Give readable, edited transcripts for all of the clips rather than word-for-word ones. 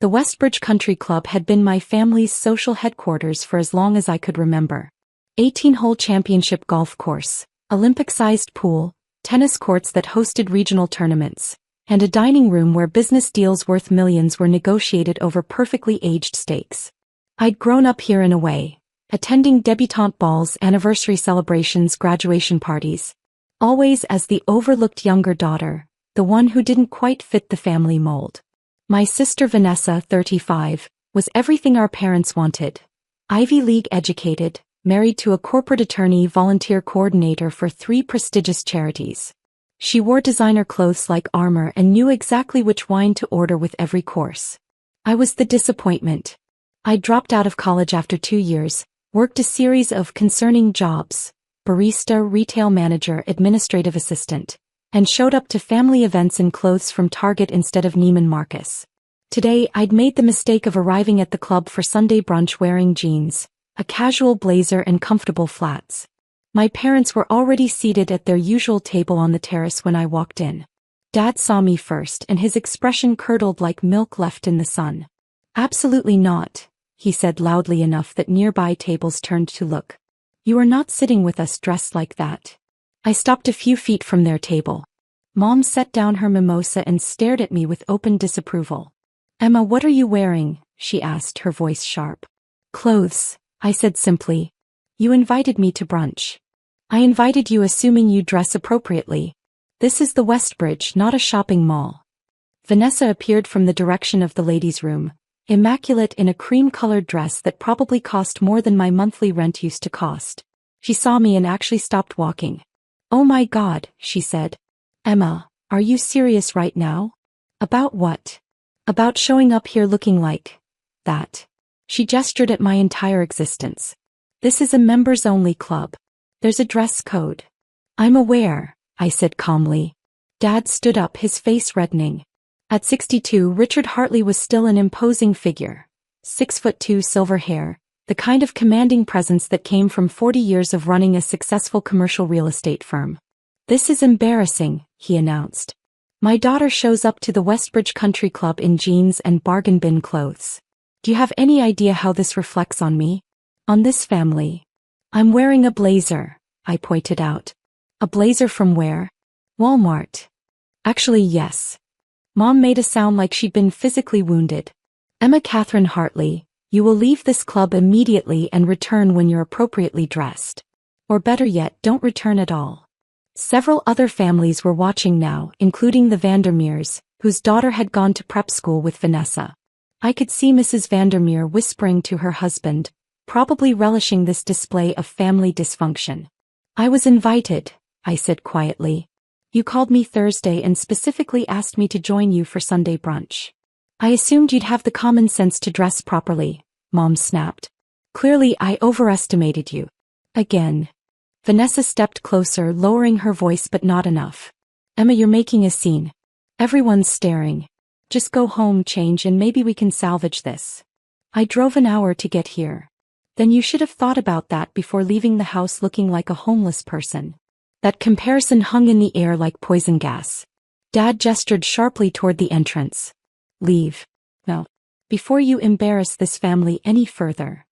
The Westbridge Country Club had been my family's social headquarters for as long as I could remember. 18-hole championship golf course, Olympic-sized pool, tennis courts that hosted regional tournaments, and a dining room where business deals worth millions were negotiated over perfectly aged steaks. I'd grown up here in a way, attending debutante balls, anniversary celebrations, graduation parties, always as the overlooked younger daughter, the one who didn't quite fit the family mold. My sister Vanessa, 35, was everything our parents wanted. Ivy League educated, married to a corporate attorney, volunteer coordinator for 3 prestigious charities. She wore designer clothes like armor and knew exactly which wine to order with every course. I was the disappointment. I dropped out of college after 2 years, worked a series of concerning jobs, barista, retail manager, administrative assistant, and showed up to family events in clothes from Target instead of Neiman Marcus. Today, I'd made the mistake of arriving at the club for Sunday brunch wearing jeans, a casual blazer and comfortable flats. My parents were already seated at their usual table on the terrace when I walked in. Dad saw me first and his expression curdled like milk left in the sun. "Absolutely not," he said loudly enough that nearby tables turned to look. "You are not sitting with us dressed like that." I stopped a few feet from their table. Mom set down her mimosa and stared at me with open disapproval. "Emma, what are you wearing?" she asked, her voice sharp. "Clothes," I said simply. "You invited me to brunch." "I invited you assuming you dress appropriately. This is the Westbridge, not a shopping mall." Vanessa appeared from the direction of the ladies' room, immaculate in a cream-colored dress that probably cost more than my monthly rent used to cost. She saw me and actually stopped walking. "Oh my God," she said. "Emma, are you serious right now?" "About what?" "About showing up here looking like that." She gestured at my entire existence. "This is a members-only club. There's a dress code." "I'm aware," I said calmly. Dad stood up, his face reddening. At 62, Richard Hartley was still an imposing figure. 6'2", silver hair, the kind of commanding presence that came from 40 years of running a successful commercial real estate firm. "This is embarrassing," he announced. "My daughter shows up to the Westbridge Country Club in jeans and bargain bin clothes. Do you have any idea how this reflects on me? On this family?" "I'm wearing a blazer," I pointed out. "A blazer from where?" "Walmart." "Actually, yes." Mom made a sound like she'd been physically wounded. "Emma Catherine Hartley, you will leave this club immediately and return when you're appropriately dressed. Or better yet, don't return at all." Several other families were watching now, including the Vandermeers, whose daughter had gone to prep school with Vanessa. I could see Mrs. Vandermeer whispering to her husband, probably relishing this display of family dysfunction. "I was invited," I said quietly. "You called me Thursday and specifically asked me to join you for Sunday brunch. I assumed you'd have the common sense to dress properly," Mom snapped. "Clearly I overestimated you." Again. Vanessa stepped closer, lowering her voice but not enough. "Emma, you're making a scene. Everyone's staring. Just go home, change, and maybe we can salvage this. I drove an hour to get here." "Then you should have thought about that before leaving the house looking like a homeless person." That comparison hung in the air like poison gas. Dad gestured sharply toward the entrance. "Leave. No. Before you embarrass this family any further."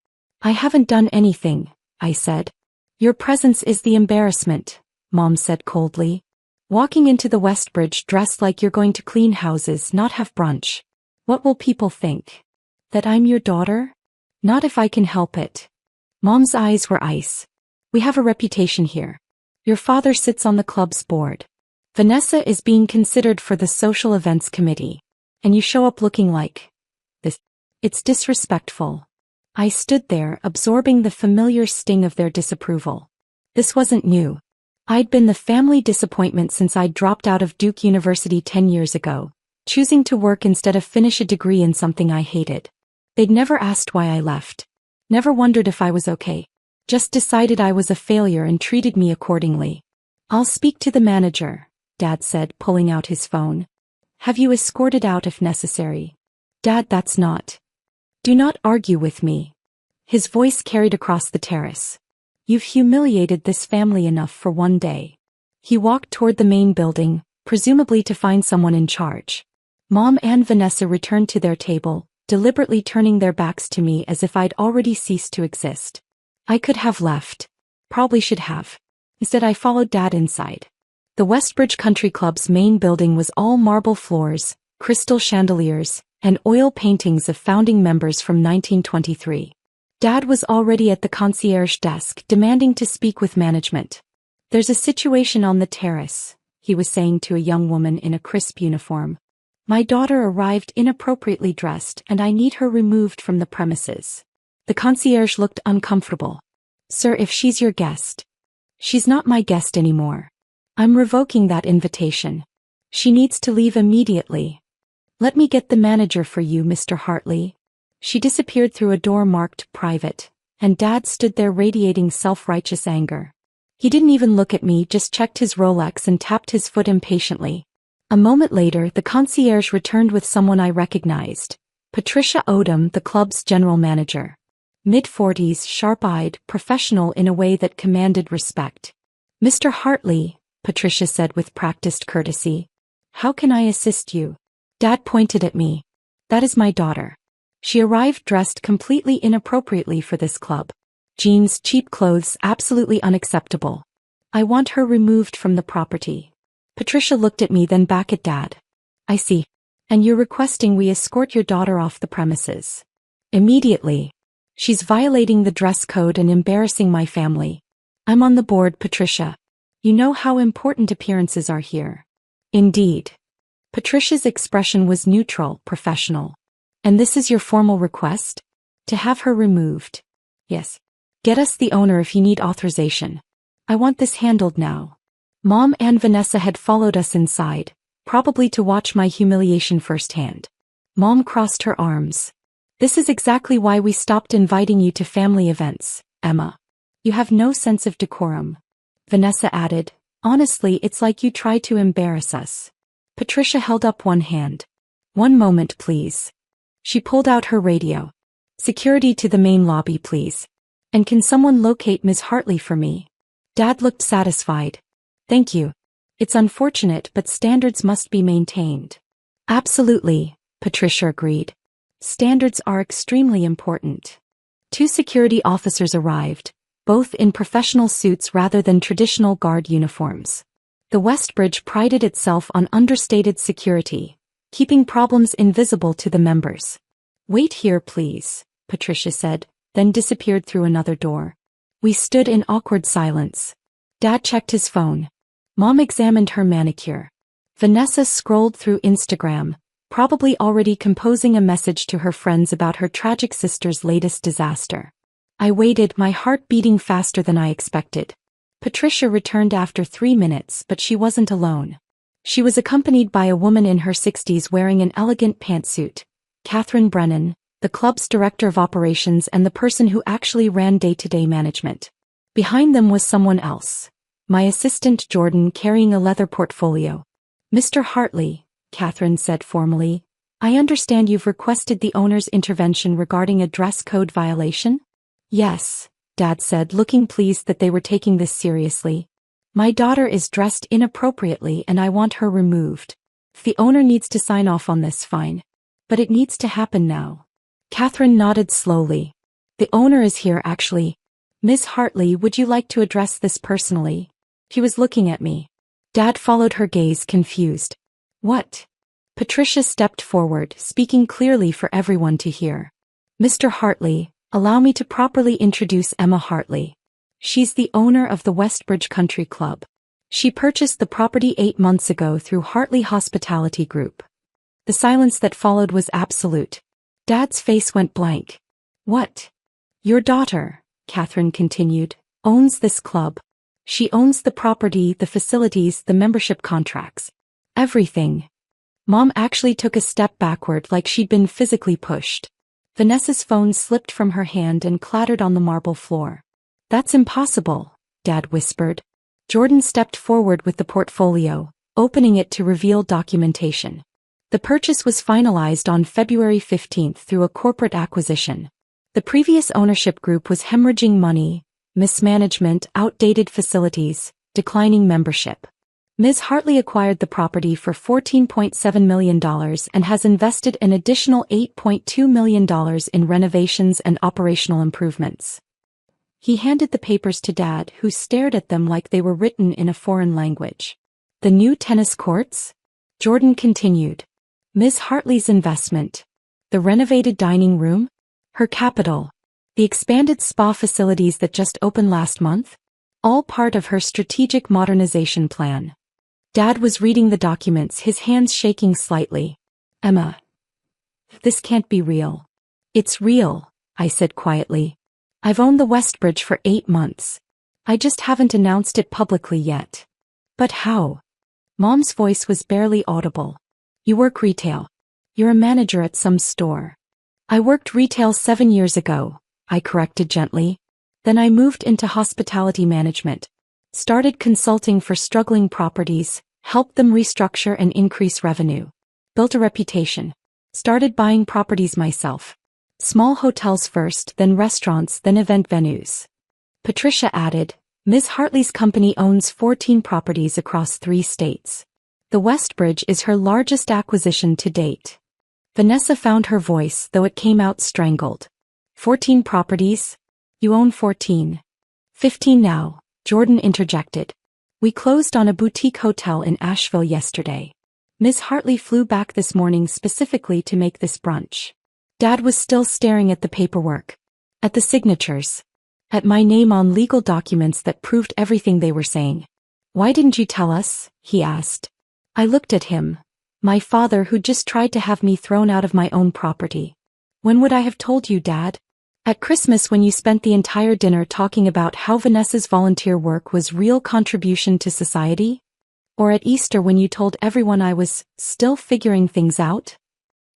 "I haven't done anything," I said. "Your presence is the embarrassment," Mom said coldly. "Walking into the Westbridge dressed like you're going to clean houses, not have brunch. What will people think? That I'm your daughter? Not if I can help it." Mom's eyes were ice. "We have a reputation here. Your father sits on the club's board. Vanessa is being considered for the social events committee. And you show up looking like this. It's disrespectful." I stood there, absorbing the familiar sting of their disapproval. This wasn't new. I'd been the family disappointment since I'd dropped out of Duke University 10 years ago, choosing to work instead of finish a degree in something I hated. They'd never asked why I left. Never wondered if I was okay. Just decided I was a failure and treated me accordingly. "I'll speak to the manager," Dad said, pulling out his phone. "Have you escorted out if necessary?" "Dad, that's not." "Do not argue with me." His voice carried across the terrace. "You've humiliated this family enough for one day." He walked toward the main building, presumably to find someone in charge. Mom and Vanessa returned to their table, deliberately turning their backs to me as if I'd already ceased to exist. I could have left. Probably should have. Instead, I followed Dad inside. The Westbridge Country Club's main building was all marble floors, crystal chandeliers, and oil paintings of founding members from 1923. Dad was already at the concierge desk demanding to speak with management. "There's a situation on the terrace," he was saying to a young woman in a crisp uniform. "My daughter arrived inappropriately dressed and I need her removed from the premises." The concierge looked uncomfortable. "Sir, if she's your guest." "She's not my guest anymore. I'm revoking that invitation. She needs to leave immediately." "Let me get the manager for you, Mr. Hartley." She disappeared through a door marked private, and Dad stood there radiating self-righteous anger. He didn't even look at me, just checked his Rolex and tapped his foot impatiently. A moment later, the concierge returned with someone I recognized. Patricia Odom, the club's general manager. Mid-40s, sharp-eyed, professional in a way that commanded respect. "Mr. Hartley," Patricia said with practiced courtesy. "How can I assist you?" Dad pointed at me. "That is my daughter. She arrived dressed completely inappropriately for this club. Jeans, cheap clothes, absolutely unacceptable. I want her removed from the property." Patricia looked at me, then back at Dad. "I see. And you're requesting we escort your daughter off the premises?" "Immediately. She's violating the dress code and embarrassing my family." "I'm on the board, Patricia. You know how important appearances are here." "Indeed." Patricia's expression was neutral, professional. "And this is your formal request? To have her removed?" "Yes. Get us the owner if you need authorization. I want this handled now." Mom and Vanessa had followed us inside, probably to watch my humiliation firsthand. Mom crossed her arms. "This is exactly why we stopped inviting you to family events, Emma. You have no sense of decorum." Vanessa added, "Honestly, it's like you tried to embarrass us." Patricia held up one hand. "One moment, please." She pulled out her radio. "Security to the main lobby, please. And can someone locate Ms. Hartley for me?" Dad looked satisfied. "Thank you. It's unfortunate, but standards must be maintained." "Absolutely," Patricia agreed. "Standards are extremely important." 2 security officers arrived, both in professional suits rather than traditional guard uniforms. The Westbridge prided itself on understated security, keeping problems invisible to the members. "Wait here, please," Patricia said, then disappeared through another door. We stood in awkward silence. Dad checked his phone. Mom examined her manicure. Vanessa scrolled through Instagram, probably already composing a message to her friends about her tragic sister's latest disaster. I waited, my heart beating faster than I expected. Patricia returned after 3 minutes, but she wasn't alone. She was accompanied by a woman in her 60s wearing an elegant pantsuit, Catherine Brennan, the club's director of operations and the person who actually ran day-to-day management. Behind them was someone else. My assistant Jordan, carrying a leather portfolio. "Mr. Hartley," Catherine said formally, "I understand you've requested the owner's intervention regarding a dress code violation?" "Yes," Dad said, looking pleased that they were taking this seriously. "My daughter is dressed inappropriately and I want her removed. If the owner needs to sign off on this, fine. But it needs to happen now." Catherine nodded slowly. "The owner is here actually. Ms. Hartley, would you like to address this personally?" He was looking at me. Dad followed her gaze, confused. "What?" Patricia stepped forward, speaking clearly for everyone to hear. "Mr. Hartley, allow me to properly introduce Emma Hartley. She's the owner of the Westbridge Country Club. She purchased the property 8 months ago through Hartley Hospitality Group." The silence that followed was absolute. Dad's face went blank. "What?" "Your daughter," Catherine continued, "owns this club. She owns the property, the facilities, the membership contracts. Everything." Mom actually took a step backward like she'd been physically pushed. Vanessa's phone slipped from her hand and clattered on the marble floor. "That's impossible," Dad whispered. Jordan stepped forward with the portfolio, opening it to reveal documentation. The purchase was finalized on February 15th through a corporate acquisition. The previous ownership group was hemorrhaging money, mismanagement, outdated facilities, declining membership. Ms. Hartley acquired the property for $14.7 million and has invested an additional $8.2 million in renovations and operational improvements. He handed the papers to Dad, who stared at them like they were written in a foreign language. The new tennis courts? Jordan continued. Ms. Hartley's investment. The renovated dining room? Her capital. The expanded spa facilities that just opened last month? All part of her strategic modernization plan. Dad was reading the documents, his hands shaking slightly. Emma. This can't be real. It's real, I said quietly. I've owned the Westbridge for 8 months. I just haven't announced it publicly yet. But how? Mom's voice was barely audible. You work retail. You're a manager at some store. I worked retail 7 years ago, I corrected gently. Then I moved into hospitality management. Started consulting for struggling properties, helped them restructure and increase revenue. Built a reputation. Started buying properties myself. Small hotels first, then restaurants, then event venues. Patricia added, Ms. Hartley's company owns 14 properties across 3 states. The Westbridge is her largest acquisition to date. Vanessa found her voice, though it came out strangled. 14 properties? You own 14. 15 now, Jordan interjected. We closed on a boutique hotel in Asheville yesterday. Ms. Hartley flew back this morning specifically to make this brunch. Dad was still staring at the paperwork. At the signatures. At my name on legal documents that proved everything they were saying. Why didn't you tell us? He asked. I looked at him. My father who just tried to have me thrown out of my own property. When would I have told you, Dad? At Christmas when you spent the entire dinner talking about how Vanessa's volunteer work was real contribution to society? Or at Easter when you told everyone I was still figuring things out?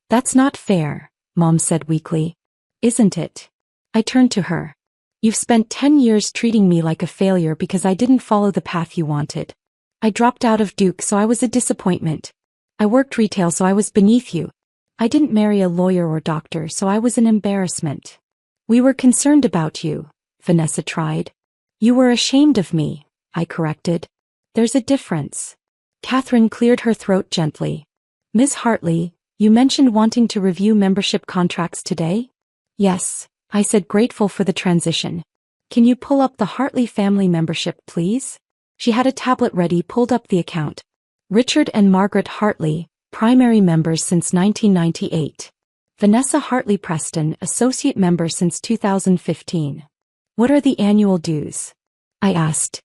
That's not fair, Mom said weakly. Isn't it? I turned to her. You've spent 10 years treating me like a failure because I didn't follow the path you wanted. I dropped out of Duke so I was a disappointment. I worked retail so I was beneath you. I didn't marry a lawyer or doctor so I was an embarrassment. We were concerned about you, Vanessa tried. You were ashamed of me, I corrected. There's a difference. Catherine cleared her throat gently. Ms. Hartley, you mentioned wanting to review membership contracts today? Yes, I said, grateful for the transition. Can you pull up the Hartley family membership, please? She had a tablet ready, pulled up the account. Richard and Margaret Hartley, primary members since 1998. Vanessa Hartley Preston, associate member since 2015. What are the annual dues? I asked.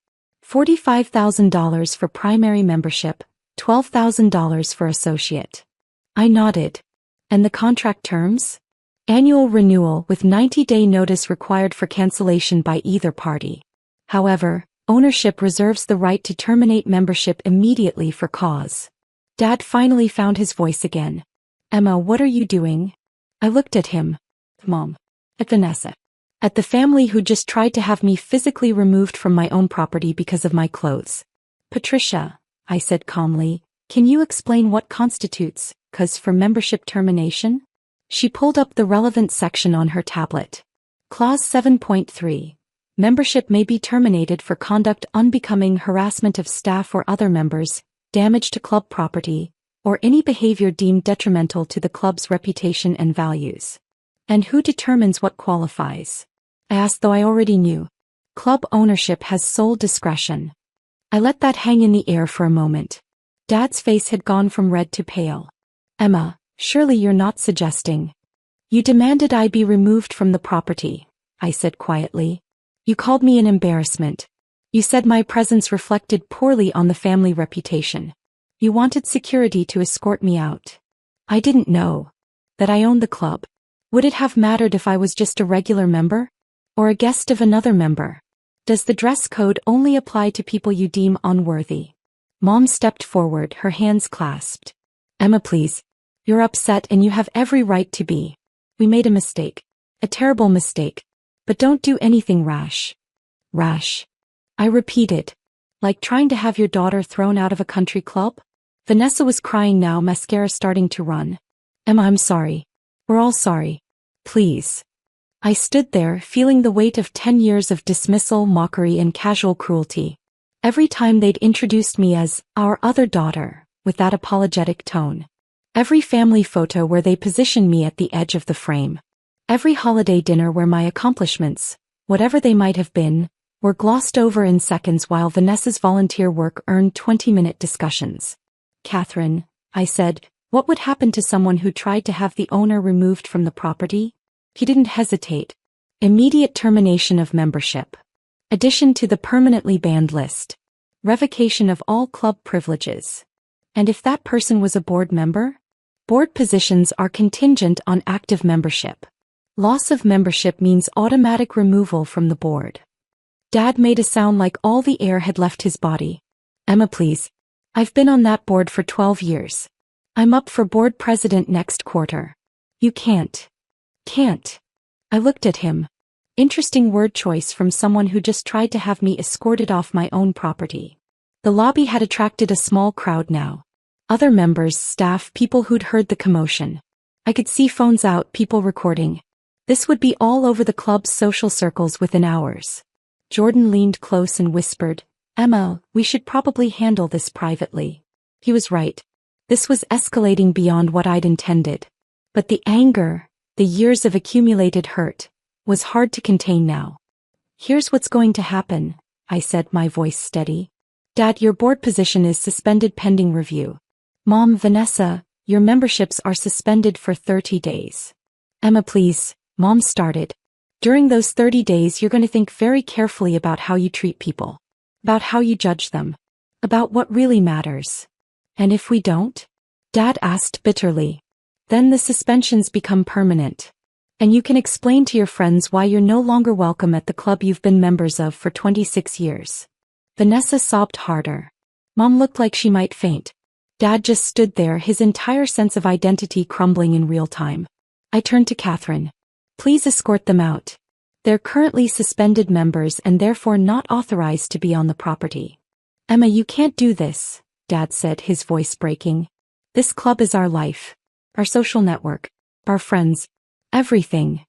$45,000 for primary membership, $12,000 for associate. I nodded. And the contract terms? Annual renewal with 90-day notice required for cancellation by either party. However, ownership reserves the right to terminate membership immediately for cause. Dad finally found his voice again. Emma, what are you doing? I looked at him. Mom. At Vanessa. At the family who just tried to have me physically removed from my own property because of my clothes. Patricia, I said calmly, can you explain what constitutes cause for membership termination? She pulled up the relevant section on her tablet. Clause 7.3. Membership may be terminated for conduct unbecoming, harassment of staff or other members, damage to club property, or any behavior deemed detrimental to the club's reputation and values. And who determines what qualifies? I asked, though I already knew. Club ownership has sole discretion. I let that hang in the air for a moment. Dad's face had gone from red to pale. Emma, surely you're not suggesting. You demanded I be removed from the property, I said quietly. You called me an embarrassment. You said my presence reflected poorly on the family reputation. You wanted security to escort me out. I didn't know that I owned the club. Would it have mattered if I was just a regular member? Or a guest of another member? Does the dress code only apply to people you deem unworthy? Mom stepped forward, her hands clasped. Emma, please. You're upset and you have every right to be. We made a mistake. A terrible mistake. But don't do anything rash. Rash. I repeated. Like trying to have your daughter thrown out of a country club? Vanessa was crying now, mascara starting to run. Emma, I'm sorry. We're all sorry. Please. I stood there, feeling the weight of 10 years of dismissal, mockery, and casual cruelty. Every time they'd introduced me as our other daughter, with that apologetic tone. Every family photo where they positioned me at the edge of the frame. Every holiday dinner where my accomplishments, whatever they might have been, were glossed over in seconds while Vanessa's volunteer work earned 20-minute discussions. Catherine, I said, what would happen to someone who tried to have the owner removed from the property? He didn't hesitate. Immediate termination of membership. Addition to the permanently banned list. Revocation of all club privileges. And if that person was a board member? Board positions are contingent on active membership. Loss of membership means automatic removal from the board. Dad made a sound like all the air had left his body. Emma, please. I've been on that board for 12 years. I'm up for board president next quarter. You can't. Can't. I looked at him. Interesting word choice from someone who just tried to have me escorted off my own property. The lobby had attracted a small crowd now. Other members, staff, people who'd heard the commotion. I could see phones out, people recording. This would be all over the club's social circles within hours. Jordan leaned close and whispered, Emma, we should probably handle this privately. He was right. This was escalating beyond what I'd intended. But the anger, the years of accumulated hurt, was hard to contain now. Here's what's going to happen, I said, my voice steady. Dad, your board position is suspended pending review. Mom, Vanessa, your memberships are suspended for 30 days. Emma, please, Mom started. During those 30 days you're going to think very carefully about how you treat people. About how you judge them. About what really matters. And if we don't? Dad asked bitterly. Then the suspensions become permanent. And you can explain to your friends why you're no longer welcome at the club you've been members of for 26 years. Vanessa sobbed harder. Mom looked like she might faint. Dad just stood there, his entire sense of identity crumbling in real time. I turned to Catherine. Please escort them out. They're currently suspended members and therefore not authorized to be on the property. Emma, you can't do this, Dad said, his voice breaking. This club is our life. Our social network. Our friends. Everything.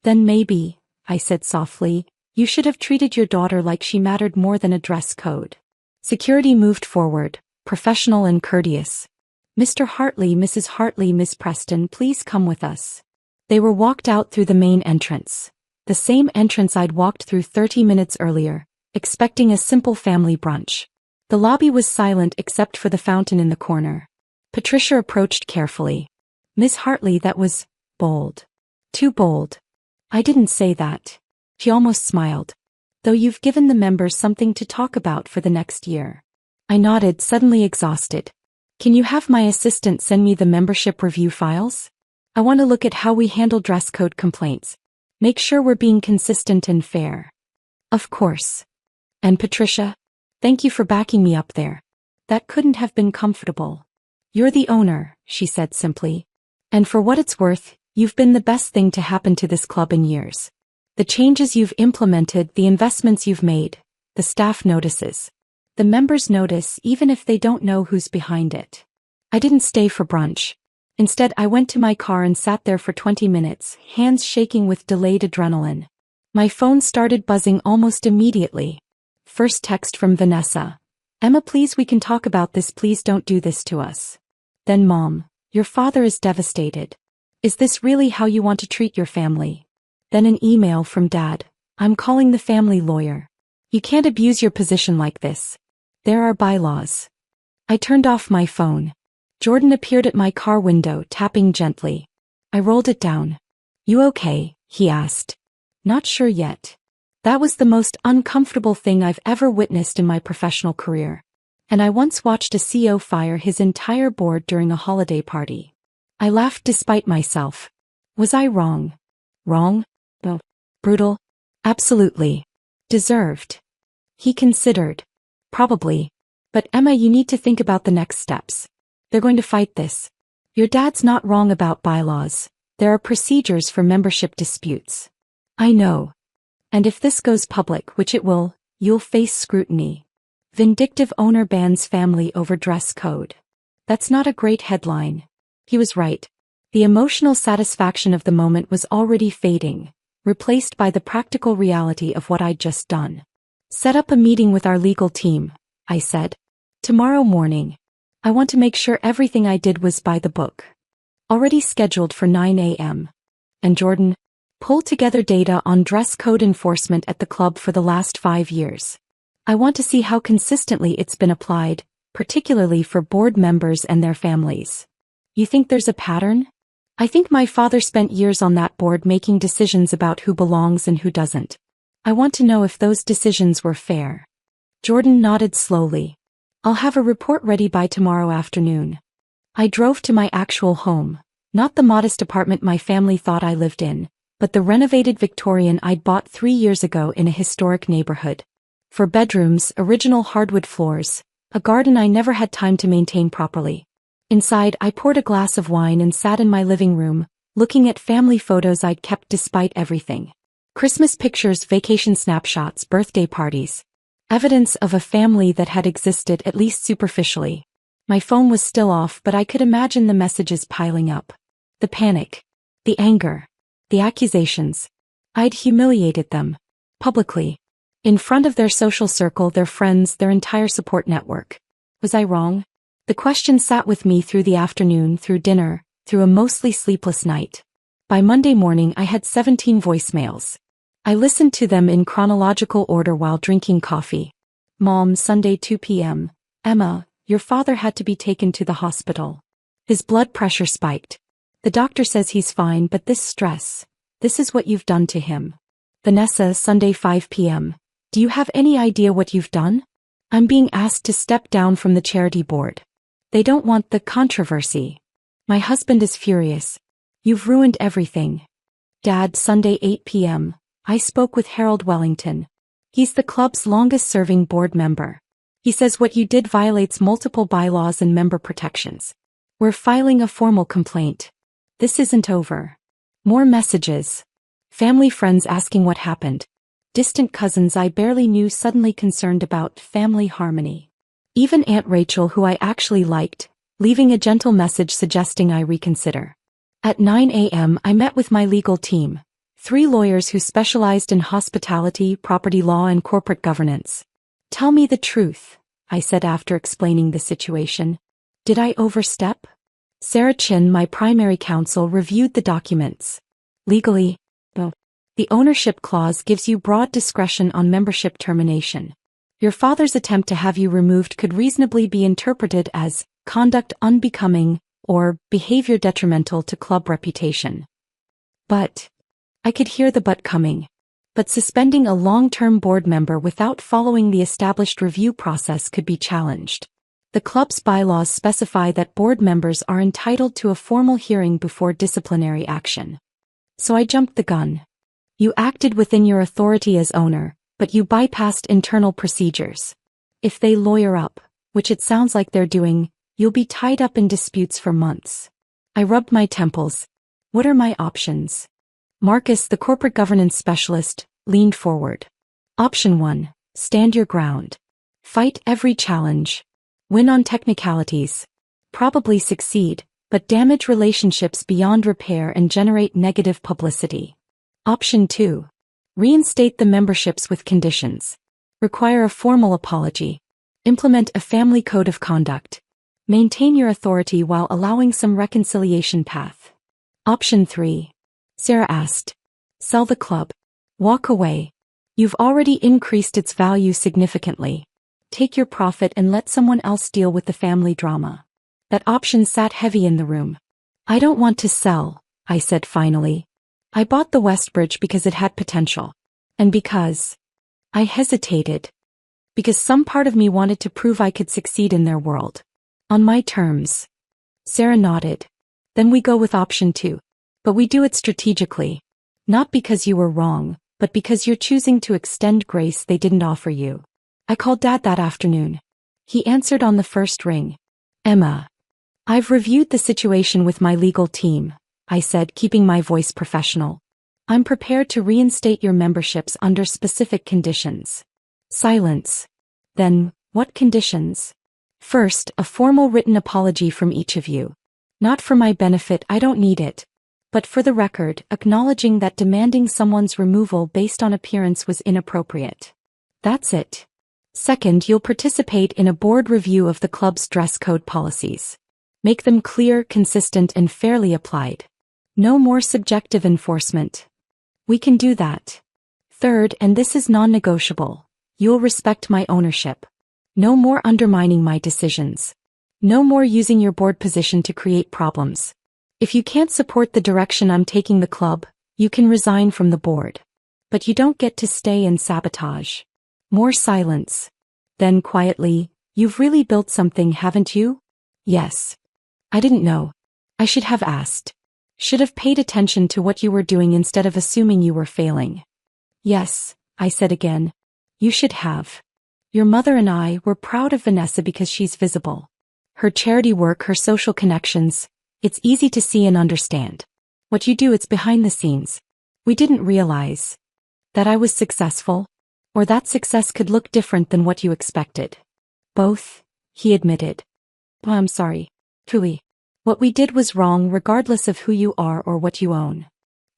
Then maybe, I said softly, you should have treated your daughter like she mattered more than a dress code. Security moved forward, professional and courteous. Mr. Hartley, Mrs. Hartley, Miss Preston, please come with us. They were walked out through the main entrance. The same entrance I'd walked through 30 minutes earlier, expecting a simple family brunch. The lobby was silent except for the fountain in the corner. Patricia approached carefully. Miss Hartley, that was bold. Too bold. I didn't say that. She almost smiled. Though you've given the members something to talk about for the next year. I nodded, suddenly exhausted. Can you have my assistant send me the membership review files? I want to look at how we handle dress code complaints. Make sure we're being consistent and fair. Of course. And Patricia? Thank you for backing me up there. That couldn't have been comfortable. You're the owner, she said simply. And for what it's worth, you've been the best thing to happen to this club in years. The changes you've implemented, the investments you've made, the staff notices. The members notice even if they don't know who's behind it. I didn't stay for brunch. Instead, I went to my car and sat there for 20 minutes, hands shaking with delayed adrenaline. My phone started buzzing almost immediately. First text from Vanessa. Emma, please, we can talk about this, please don't do this to us. Then Mom, your father is devastated. Is this really how you want to treat your family? Then an email from Dad. I'm calling the family lawyer. You can't abuse your position like this. There are bylaws. I turned off my phone. Jordan appeared at my car window, tapping gently. I rolled it down. You okay? He asked. Not sure yet. That was the most uncomfortable thing I've ever witnessed in my professional career. And I once watched a CEO fire his entire board during a holiday party. I laughed despite myself. Was I wrong? Wrong? Oh, brutal? Absolutely. Deserved. He considered. Probably. But Emma, you need to think about the next steps. They're going to fight this. Your dad's not wrong about bylaws. There are procedures for membership disputes. I know. And if this goes public, which it will, you'll face scrutiny. Vindictive owner bans family over dress code. That's not a great headline. He was right. The emotional satisfaction of the moment was already fading, replaced by the practical reality of what I'd just done. Set up a meeting with our legal team, I said. Tomorrow morning. I want to make sure everything I did was by the book. Already scheduled for 9 a.m. And Jordan, pull together data on dress code enforcement at the club for the last 5 years. I want to see how consistently it's been applied, particularly for board members and their families. You think there's a pattern? I think my father spent years on that board making decisions about who belongs and who doesn't. I want to know if those decisions were fair. Jordan nodded slowly. I'll have a report ready by tomorrow afternoon. I drove to my actual home, not the modest apartment my family thought I lived in, but the renovated Victorian I'd bought 3 years ago in a historic neighborhood. For bedrooms, original hardwood floors, a garden I never had time to maintain properly. Inside, I poured a glass of wine and sat in my living room, looking at family photos I'd kept despite everything. Christmas pictures, vacation snapshots, birthday parties. Evidence of a family that had existed at least superficially. My phone was still off, but I could imagine the messages piling up. The panic. The anger. The accusations. I'd humiliated them. Publicly. In front of their social circle, their friends, their entire support network. Was I wrong? The question sat with me through the afternoon, through dinner, through a mostly sleepless night. By Monday morning I had 17 voicemails. I listened to them in chronological order while drinking coffee. Mom, Sunday 2 p.m. Emma, your father had to be taken to the hospital. His blood pressure spiked. The doctor says he's fine, but this stress, this is what you've done to him. Vanessa, Sunday 5 p.m. Do you have any idea what you've done? I'm being asked to step down from the charity board. They don't want the controversy. My husband is furious. You've ruined everything. Dad, Sunday 8 p.m. I spoke with Harold Wellington. He's the club's longest-serving board member. He says what you did violates multiple bylaws and member protections. We're filing a formal complaint. This isn't over. More messages. Family friends asking what happened. Distant cousins I barely knew suddenly concerned about family harmony. Even Aunt Rachel, who I actually liked, leaving a gentle message suggesting I reconsider. At 9 a.m. I met with my legal team, 3 lawyers who specialized in hospitality, property law, and corporate governance. Tell me the truth, I said after explaining the situation. Did I overstep? Sarah Chin, my primary counsel, reviewed the documents. Legally, the ownership clause gives you broad discretion on membership termination. Your father's attempt to have you removed could reasonably be interpreted as conduct unbecoming or behavior detrimental to club reputation. But, I could hear the but coming. But suspending a long-term board member without following the established review process could be challenged. The club's bylaws specify that board members are entitled to a formal hearing before disciplinary action. So I jumped the gun. You acted within your authority as owner, but you bypassed internal procedures. If they lawyer up, which it sounds like they're doing, you'll be tied up in disputes for months. I rubbed my temples. What are my options? Marcus, the corporate governance specialist, leaned forward. Option 1. Stand your ground. Fight every challenge. Win on technicalities. Probably succeed, but damage relationships beyond repair and generate negative publicity. Option 2. Reinstate the memberships with conditions. Require a formal apology. Implement a family code of conduct. Maintain your authority while allowing some reconciliation path. Option 3. Sarah asked. Sell the club. Walk away. You've already increased its value significantly. Take your profit and let someone else deal with the family drama. That option sat heavy in the room. I don't want to sell, I said finally. I bought the Westbridge because it had potential. And because I hesitated. Because some part of me wanted to prove I could succeed in their world. On my terms. Sarah nodded. Then we go with option 2. But we do it strategically. Not because you were wrong, but because you're choosing to extend grace they didn't offer you. I called Dad that afternoon. He answered on the first ring. Emma. I've reviewed the situation with my legal team, I said, keeping my voice professional. I'm prepared to reinstate your memberships under specific conditions. Silence. Then, what conditions? First, a formal written apology from each of you. Not for my benefit, I don't need it. But for the record, acknowledging that demanding someone's removal based on appearance was inappropriate. That's it. Second, you'll participate in a board review of the club's dress code policies. Make them clear, consistent, and fairly applied. No more subjective enforcement. We can do that. Third, and this is non-negotiable, you'll respect my ownership. No more undermining my decisions. No more using your board position to create problems. If you can't support the direction I'm taking the club, you can resign from the board. But you don't get to stay and sabotage. More silence. Then quietly, you've really built something, haven't you? Yes. I didn't know. I should have asked. Should have paid attention to what you were doing instead of assuming you were failing. Yes, I said again. You should have. Your mother and I were proud of Vanessa because she's visible. Her charity work, her social connections, it's easy to see and understand. What you do, it's behind the scenes. We didn't realize that I was successful, or that success could look different than what you expected. Both, he admitted. Oh, I'm sorry. Truly. What we did was wrong regardless of who you are or what you own.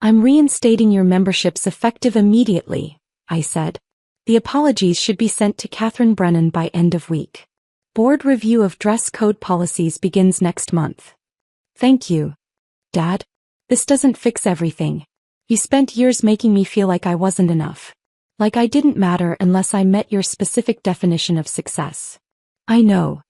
I'm reinstating your memberships effective immediately, I said. The apologies should be sent to Catherine Brennan by end of week. Board review of dress code policies begins next month. Thank you, Dad. This doesn't fix everything. You spent years making me feel like I wasn't enough. Like I didn't matter unless I met your specific definition of success. I know.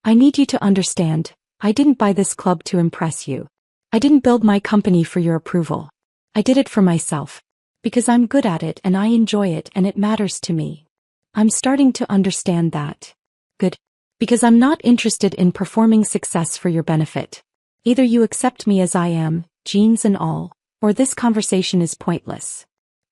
I need you to understand, I didn't buy this club to impress you. I didn't build my company for your approval. I did it for myself. Because I'm good at it and I enjoy it and it matters to me. I'm starting to understand that. Good. Because I'm not interested in performing success for your benefit. Either you accept me as I am, jeans and all, or this conversation is pointless.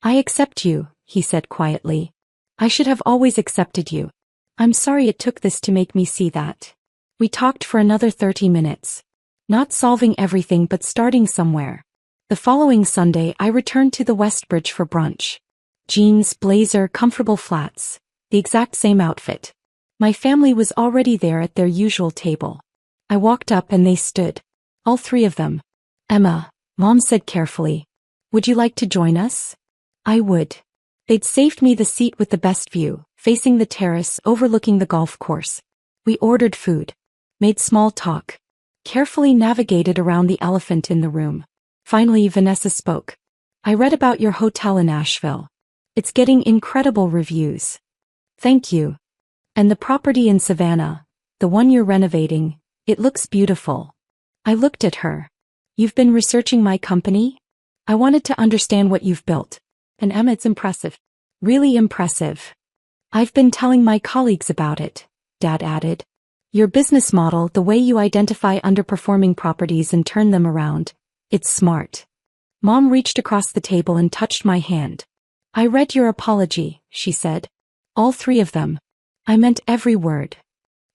I accept you, he said quietly. I should have always accepted you. I'm sorry it took this to make me see that. We talked for another 30 minutes. Not solving everything but starting somewhere. The following Sunday I returned to the Westbridge for brunch. Jeans, blazer, comfortable flats. The exact same outfit. My family was already there at their usual table. I walked up and they stood. All three of them. Emma, Mom said carefully. Would you like to join us? I would. They'd saved me the seat with the best view, facing the terrace overlooking the golf course. We ordered food. Made small talk. Carefully navigated around the elephant in the room. Finally, Vanessa spoke. I read about your hotel in Asheville. It's getting incredible reviews. Thank you. And the property in Savannah, the one you're renovating, it looks beautiful. I looked at her. You've been researching my company? I wanted to understand what you've built. And Emma, it's impressive. Really impressive. I've been telling my colleagues about it, Dad added. Your business model, the way you identify underperforming properties and turn them around, it's smart. Mom reached across the table and touched my hand. I read your apology, she said. All three of them. I meant every word.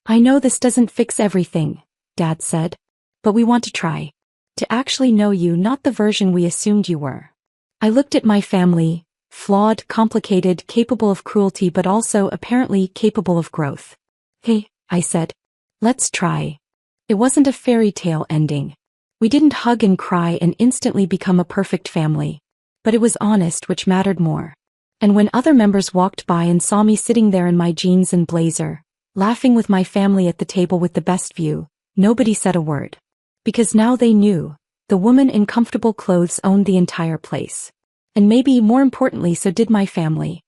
I know this doesn't fix everything, Dad said. But we want to try. To actually know you, not the version we assumed you were. I looked at my family, flawed, complicated, capable of cruelty but also apparently capable of growth. Hey, I said. Let's try. It wasn't a fairy tale ending. We didn't hug and cry and instantly become a perfect family. But it was honest, which mattered more. And when other members walked by and saw me sitting there in my jeans and blazer, laughing with my family at the table with the best view, nobody said a word. Because now they knew, the woman in comfortable clothes owned the entire place. And maybe more importantly, so did my family.